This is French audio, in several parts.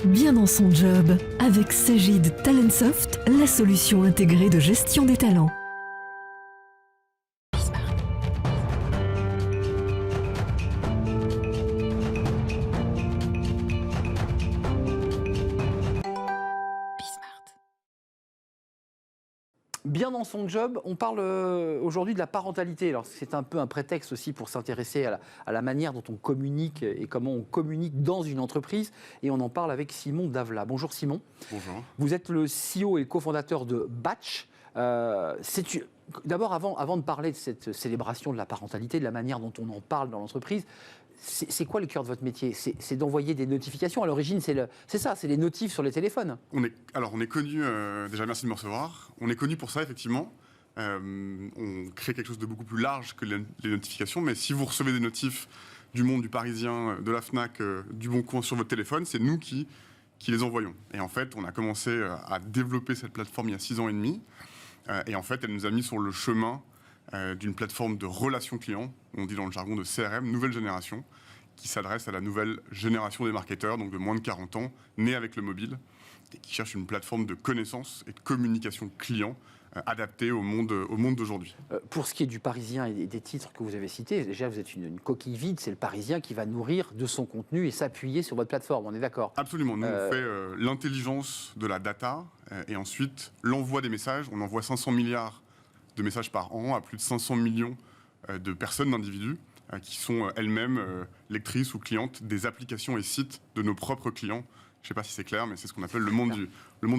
Bien dans son job, avec Sagid Talentsoft, la solution intégrée de gestion des talents. Bien dans son job, on parle aujourd'hui de la parentalité. Alors c'est un peu un prétexte aussi pour s'intéresser à la manière dont on communique et comment on communique dans une entreprise. Et on en parle avec Simon Davla. Bonjour Simon. Bonjour. Vous êtes le CEO et cofondateur de Batch. D'abord, avant de parler de cette célébration de la parentalité, de la manière dont on en parle dans l'entreprise, c'est quoi le cœur de votre métier? C'est d'envoyer des notifications. À l'origine, c'est ça, c'est les notifs sur les téléphones. On est connu, déjà merci de me recevoir, on est connu pour ça effectivement. On crée quelque chose de beaucoup plus large que les notifications, mais si vous recevez des notifs du Monde, du Parisien, de la Fnac, du Bon Coin sur votre téléphone, c'est nous qui les envoyons. Et en fait, on a commencé à développer cette plateforme il y a 6 ans et demi. Et en fait, elle nous a mis sur le chemin d'une plateforme de relations clients, on dit dans le jargon de CRM, nouvelle génération, qui s'adresse à la nouvelle génération des marketeurs, donc de moins de 40 ans, nés avec le mobile, et qui cherche une plateforme de connaissances et de communication client adaptée au monde d'aujourd'hui. Pour ce qui est du Parisien et des titres que vous avez cités, déjà vous êtes une coquille vide, c'est le Parisien qui va nourrir de son contenu et s'appuyer sur votre plateforme, on est d'accord? Absolument, nous on fait l'intelligence de la data et ensuite l'envoi des messages. On envoie 500 milliards de messages par an à plus de 500 millions de personnes, d'individus, qui sont elles-mêmes lectrices ou clientes des applications et sites de nos propres clients. Je ne sais pas si c'est clair, mais c'est ce qu'on appelle le monde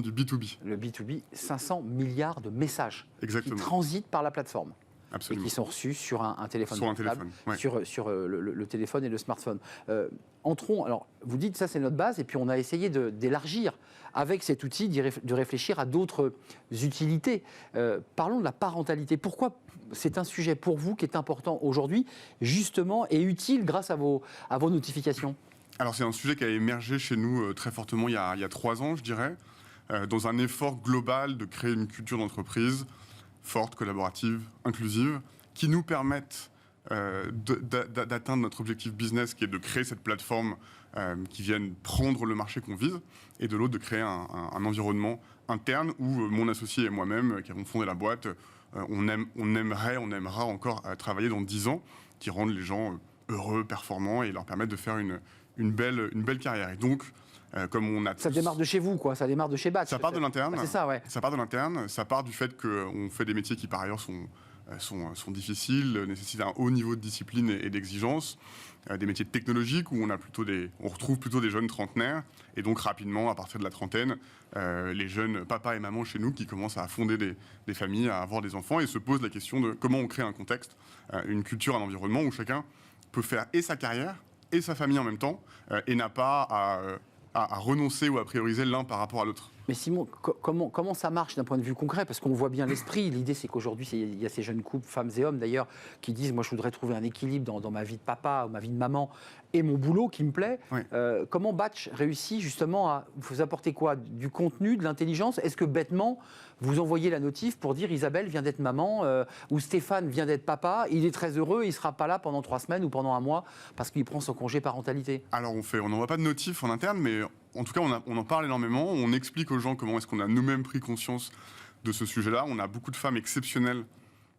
du B2B. Le B2B, 500 milliards de messages Exactement. qui transitent par la plateforme. Absolument. Et qui sont reçus sur un téléphone portable, ouais. sur le téléphone et le smartphone. Entrons, alors vous dites ça c'est notre base, et puis on a essayé d'élargir avec cet outil, de réfléchir à d'autres utilités. Parlons de la parentalité. Pourquoi c'est un sujet pour vous qui est important aujourd'hui, justement, et utile grâce à vos notifications? Alors c'est un sujet qui a émergé chez nous très fortement il y a 3 ans, je dirais, dans un effort global de créer une culture d'entreprise forte, collaborative, inclusive, qui nous permette d'atteindre notre objectif business, qui est de créer cette plateforme qui vienne prendre le marché qu'on vise, et de l'autre de créer un environnement interne où mon associé et moi-même, qui avons fondé la boîte, on aimera encore travailler dans 10 ans, qui rendent les gens heureux, performants, et leur permettent de faire une belle carrière. Et donc, comme on a ça démarre de chez vous, quoi. Ça démarre de chez Batch. Ça part de l'interne. C'est ça, ouais. Ça part de l'interne. Ça part du fait qu'on fait des métiers qui, par ailleurs, sont difficiles, nécessitent un haut niveau de discipline et d'exigence. Des métiers technologiques où on retrouve plutôt des jeunes trentenaires. Et donc, rapidement, à partir de la trentaine, les jeunes papas et mamans chez nous qui commencent à fonder des familles, à avoir des enfants, et se posent la question de comment on crée un contexte, une culture, un environnement où chacun peut faire et sa carrière et sa famille en même temps, et n'a pas à renoncer ou à prioriser l'un par rapport à l'autre. Mais Simon, comment ça marche d'un point de vue concret? Parce qu'on voit bien l'esprit. L'idée, c'est qu'aujourd'hui, il y a ces jeunes couples, femmes et hommes d'ailleurs, qui disent « moi, je voudrais trouver un équilibre dans ma vie de papa ou ma vie de maman et mon boulot qui me plaît Oui. ». Comment Batch réussit justement à vous apporter quoi? Du contenu, de l'intelligence? Est-ce que bêtement, vous envoyez la notif pour dire « Isabelle vient d'être maman ou Stéphane vient d'être papa, il est très heureux, il ne sera pas là pendant 3 semaines ou pendant 1 mois parce qu'il prend son congé parentalité ». Alors on n'envoie pas de notif en interne, mais en tout cas on en parle énormément. On explique aux gens comment est-ce qu'on a nous-mêmes pris conscience de ce sujet-là. On a beaucoup de femmes exceptionnelles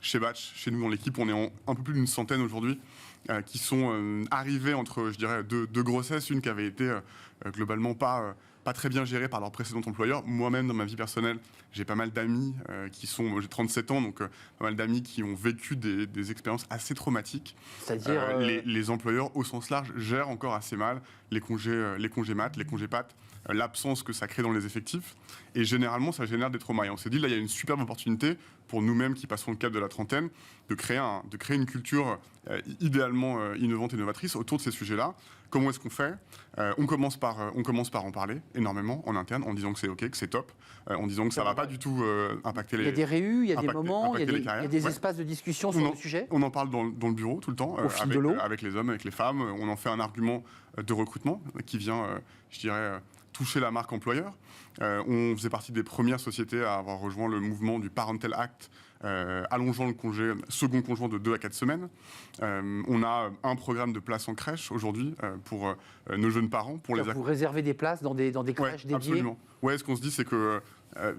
chez Batch, chez nous dans l'équipe. On est un peu plus d'une centaine aujourd'hui qui sont arrivées entre, je dirais, deux grossesses. Une qui avait été globalement pas très bien gérée par leur précédent employeur. Moi-même, dans ma vie personnelle, j'ai pas mal d'amis j'ai 37 ans, donc pas mal d'amis qui ont vécu des expériences assez traumatiques. C'est-à-dire les employeurs, au sens large, gèrent encore assez mal les congés mat, les congés pattes, l'absence que ça crée dans les effectifs. Et généralement, ça génère des traumas. Et on s'est dit, là, il y a une superbe opportunité pour nous-mêmes qui passons le cap de la trentaine, de créer une culture idéalement innovante et novatrice autour de ces sujets-là. Comment est-ce qu'on fait? On commence par en parler énormément en interne, en disant que c'est OK, que c'est top, en disant que ça ne va pas du tout impacter les... Il y a des réus, il y a des moments, il y a des espaces de discussion sur le sujet. On en parle dans le bureau tout le temps, au fil de l'eau, avec les hommes, avec les femmes. On en fait un argument de recrutement qui vient, je dirais, toucher la marque employeur. On faisait partie des premières sociétés à avoir rejoint le mouvement du Parental Act allongeant le congé second conjoint de 2 à 4 semaines. On a un programme de places en crèche aujourd'hui pour nos jeunes parents. Vous réservez des places dans des crèches dédiées? Absolument. Ouais, ce qu'on se dit, c'est que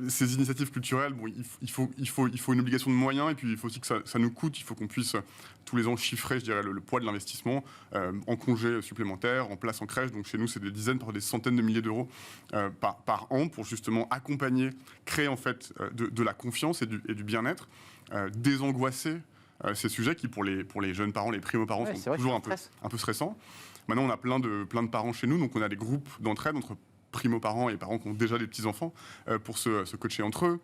ces initiatives culturelles, bon, il faut une obligation de moyens, et puis il faut aussi que ça nous coûte. Il faut qu'on puisse tous les ans chiffrer, je dirais, le poids de l'investissement en congés supplémentaires, en places en crèche. Donc chez nous, c'est des dizaines, parfois des centaines de milliers d'euros par an pour justement accompagner, créer en fait de la confiance et du bien-être, désangoisser ces sujets qui, pour les jeunes parents, les primo-parents, sont toujours un peu stressants. Maintenant, on a plein de parents chez nous, donc on a des groupes d'entraide entre primo-parents et parents qui ont déjà des petits-enfants pour se coacher entre eux.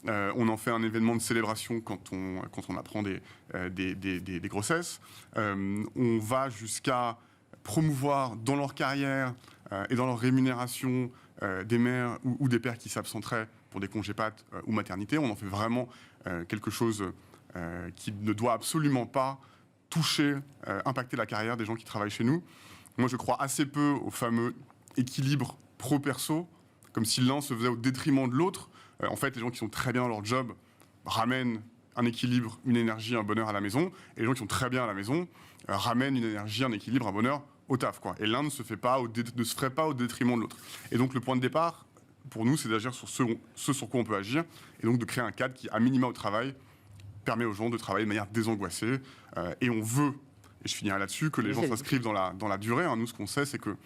On en fait un événement de célébration quand on apprend des grossesses. On va jusqu'à promouvoir dans leur carrière et dans leur rémunération des mères ou des pères qui s'absenteraient pour des congés pattes ou maternité. On en fait vraiment quelque chose qui ne doit absolument pas toucher, impacter la carrière des gens qui travaillent chez nous. Moi, je crois assez peu au fameux équilibre pro-perso, comme si l'un se faisait au détriment de l'autre. En fait, les gens qui sont très bien dans leur job ramènent un équilibre, une énergie, un bonheur à la maison, et les gens qui sont très bien à la maison ramènent une énergie, un équilibre, un bonheur au taf, quoi. Et l'un ne se ferait pas au détriment de l'autre. Et donc, le point de départ, pour nous, c'est d'agir sur ce sur quoi on peut agir, et donc de créer un cadre qui, à minima au travail, permet aux gens de travailler de manière désangoissée. Et on veut, et je finirai là-dessus, que les gens s'inscrivent dans la durée. Nous, ce qu'on sait, c'est que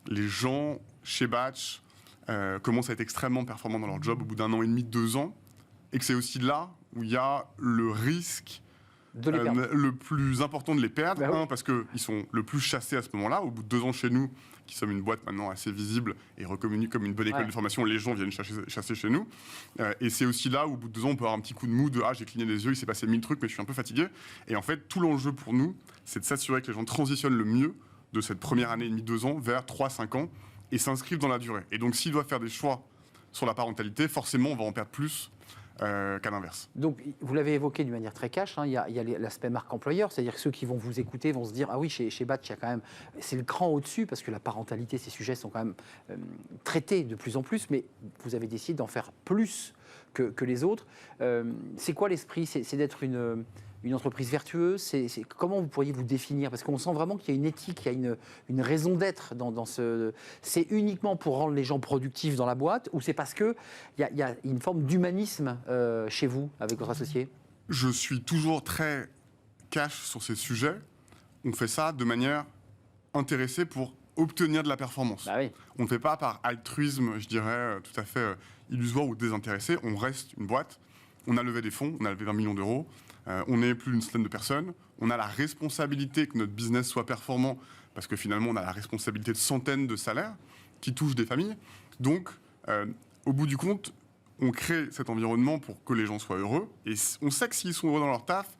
les gens chez Batch commencent à être extrêmement performants dans leur job au bout d'1 an et demi, 2 ans, et que c'est aussi là où il y a le risque le plus important de les perdre. Bah oui. Parce qu'ils sont le plus chassés à ce moment-là. Au bout de 2 ans chez nous, qui sommes une boîte maintenant assez visible et reconnue comme une bonne école de formation, les gens viennent chasser chez nous. Et c'est aussi là où, au bout de 2 ans, on peut avoir un petit coup de mou de « Ah, j'ai cligné des yeux, il s'est passé 1000 trucs, mais je suis un peu fatigué ». Et en fait, tout l'enjeu pour nous, c'est de s'assurer que les gens transitionnent le mieux de cette première année et demie, 2 ans, vers 3-5 ans, et s'inscrivent dans la durée. Et donc, s'ils doivent faire des choix sur la parentalité, forcément, on va en perdre plus qu'à l'inverse. Donc, vous l'avez évoqué d'une manière très cash, il y a l'aspect marque employeur, c'est-à-dire que ceux qui vont vous écouter vont se dire « Ah oui, chez Batch, il y a quand même… » C'est le cran au-dessus, parce que la parentalité, ces sujets sont quand même traités de plus en plus, mais vous avez décidé d'en faire plus que les autres. C'est quoi l'esprit? C'est d'être une entreprise vertueuse? Comment vous pourriez vous définir? Parce qu'on sent vraiment qu'il y a une éthique, il y a une raison d'être dans ce… C'est uniquement pour rendre les gens productifs dans la boîte, ou c'est parce qu'il y a une forme d'humanisme chez vous, avec votre associé? Je suis toujours très cash sur ces sujets. On fait ça de manière intéressée pour obtenir de la performance. Bah oui. On ne fait pas par altruisme, je dirais, tout à fait illusoire ou désintéressé. On reste une boîte. On a levé des fonds, on a levé 20 millions d'euros. On est plus d'une centaine de personnes. On a la responsabilité que notre business soit performant, parce que finalement, on a la responsabilité de centaines de salaires qui touchent des familles. Donc, au bout du compte, on crée cet environnement pour que les gens soient heureux. Et on sait que s'ils sont heureux dans leur taf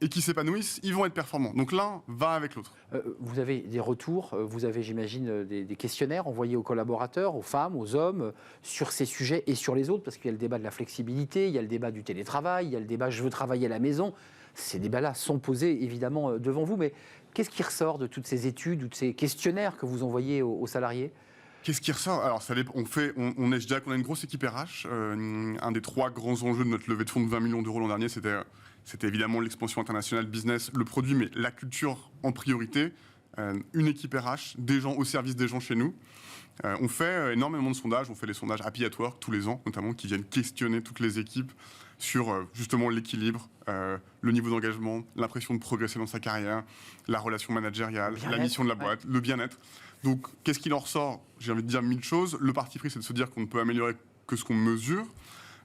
et qu'ils s'épanouissent, ils vont être performants. Donc l'un va avec l'autre. Vous avez des retours, vous avez, j'imagine, des questionnaires envoyés aux collaborateurs, aux femmes, aux hommes, sur ces sujets et sur les autres, parce qu'il y a le débat de la flexibilité, il y a le débat du télétravail, il y a le débat « je veux travailler à la maison ». Ces débats-là sont posés, évidemment, devant vous. Mais qu'est-ce qui ressort de toutes ces études ou de ces questionnaires que vous envoyez aux salariés ? Qu'est-ce qui ressort? Alors, ça dépend. Je dirais qu'on a une grosse équipe RH. Un des 3 grands enjeux de notre levée de fonds de 20 millions d'euros l'an dernier, c'était évidemment l'expansion internationale, business, le produit, mais la culture en priorité. Une équipe RH, des gens au service des gens chez nous. On fait énormément de sondages. On fait les sondages Happy at Work tous les ans, notamment, qui viennent questionner toutes les équipes sur justement l'équilibre, le niveau d'engagement, l'impression de progresser dans sa carrière, la relation managériale, la mission de la boîte, le bien-être. Donc, qu'est-ce qu'il en ressort? J'ai envie de dire 1000 choses. Le parti pris, c'est de se dire qu'on ne peut améliorer que ce qu'on mesure.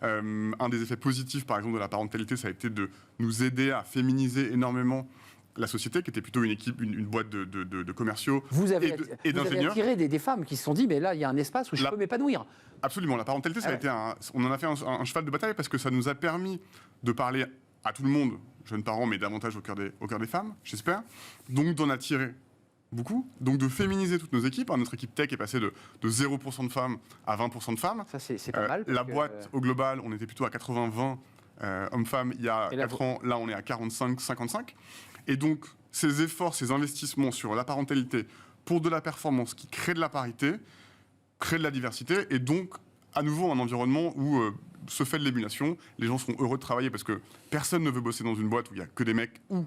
Un des effets positifs, par exemple, de la parentalité, ça a été de nous aider à féminiser énormément la société, qui était plutôt une équipe, une boîte de commerciaux et d'ingénieurs. Vous avez attiré des femmes qui se sont dit, mais là, il y a un espace où je peux m'épanouir. Absolument. La parentalité, ça a été on en a fait un cheval de bataille parce que ça nous a permis de parler à tout le monde, jeunes parents, mais davantage au cœur des femmes, j'espère. Donc, d'en attirer beaucoup. Donc, de féminiser toutes nos équipes. Notre équipe tech est passée de 0% de femmes à 20% de femmes. Ça, c'est pas mal. La boîte, au global, on était plutôt à 80-20 hommes-femmes il y a 4 ans. Là, on est à 45-55. Et donc, ces efforts, ces investissements sur la parentalité pour de la performance qui crée de la parité, crée de la diversité, et donc, à nouveau, un environnement où se fait de l'émulation, les gens seront heureux de travailler parce que personne ne veut bosser dans une boîte où il y a que des mecs ou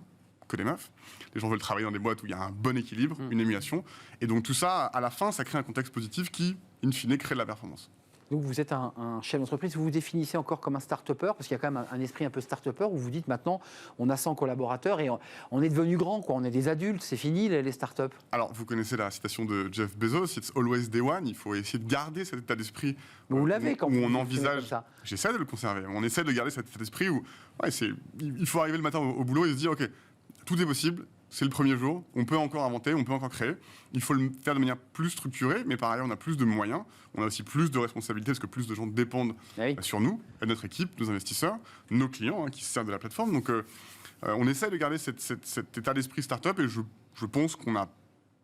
que des meufs. Les gens veulent travailler dans des boîtes où il y a un bon équilibre, une émulation. Et donc tout ça, à la fin, ça crée un contexte positif qui, in fine, crée de la performance. Donc vous êtes un chef d'entreprise, vous vous définissez encore comme un start-upper, parce qu'il y a quand même un esprit un peu start-upper, où vous dites maintenant, on a 100 collaborateurs et on est devenu grand, quoi. On est des adultes, c'est fini les start-up. Alors, vous connaissez la citation de Jeff Bezos, It's always day one, il faut essayer de garder cet état d'esprit Vous l'avez quand où vous on vous envisage, comme ça. j'essaie de le conserver, on essaie de garder cet état d'esprit où il faut arriver le matin au boulot et se dire, ok, tout est possible, c'est le premier jour, on peut encore inventer, on peut encore créer. Il faut le faire de manière plus structurée, mais par ailleurs, on a plus de moyens, on a aussi plus de responsabilités parce que plus de gens dépendent sur nous, notre équipe, nos investisseurs, nos clients qui se servent de la plateforme. Donc, on essaie de garder cet état d'esprit start-up et je pense qu'on a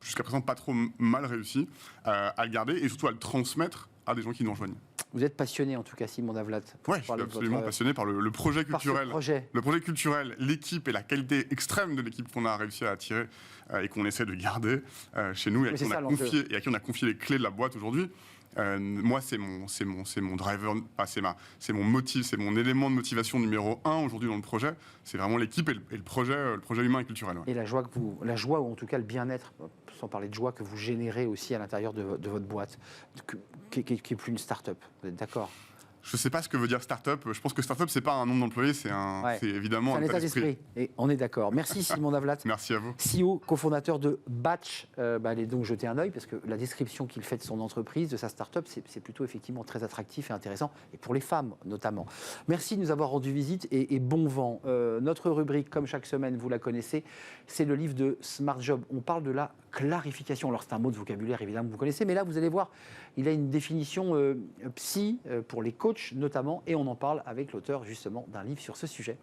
jusqu'à présent pas trop mal réussi à le garder et surtout à le transmettre à des gens qui nous rejoignent. Vous êtes passionné en tout cas, Simon Davlat. Oui, je suis absolument passionné par le projet culturel. Le projet culturel, l'équipe et la qualité extrême de l'équipe qu'on a réussi à attirer et qu'on essaie de garder chez nous et à qui on a confié les clés de la boîte aujourd'hui. Moi, c'est mon driver, c'est mon motif, c'est mon élément de motivation numéro 1 aujourd'hui dans le projet. C'est vraiment l'équipe et le projet humain et culturel. Ouais. Et la joie ou en tout cas le bien-être, sans parler de joie, que vous générez aussi à l'intérieur de votre boîte, qui est plus une start-up. Vous êtes d'accord ? Je ne sais pas ce que veut dire start-up. Je pense que start-up, c'est pas un nombre d'employés, c'est évidemment un état d'esprit. Et on est d'accord. Merci Simon Davlat. Merci à vous. CEO, cofondateur de Batch. Allez donc jeter un œil parce que la description qu'il fait de son entreprise, de sa start-up, c'est plutôt effectivement très attractif et intéressant, et pour les femmes notamment. Merci de nous avoir rendu visite et bon vent. Notre rubrique, comme chaque semaine, vous la connaissez, c'est le livre de Smart Job. On parle de la clarification. Alors c'est un mot de vocabulaire évidemment que vous connaissez, mais là vous allez voir, il a une définition psy pour les coachs notamment, et on en parle avec l'auteur justement d'un livre sur ce sujet.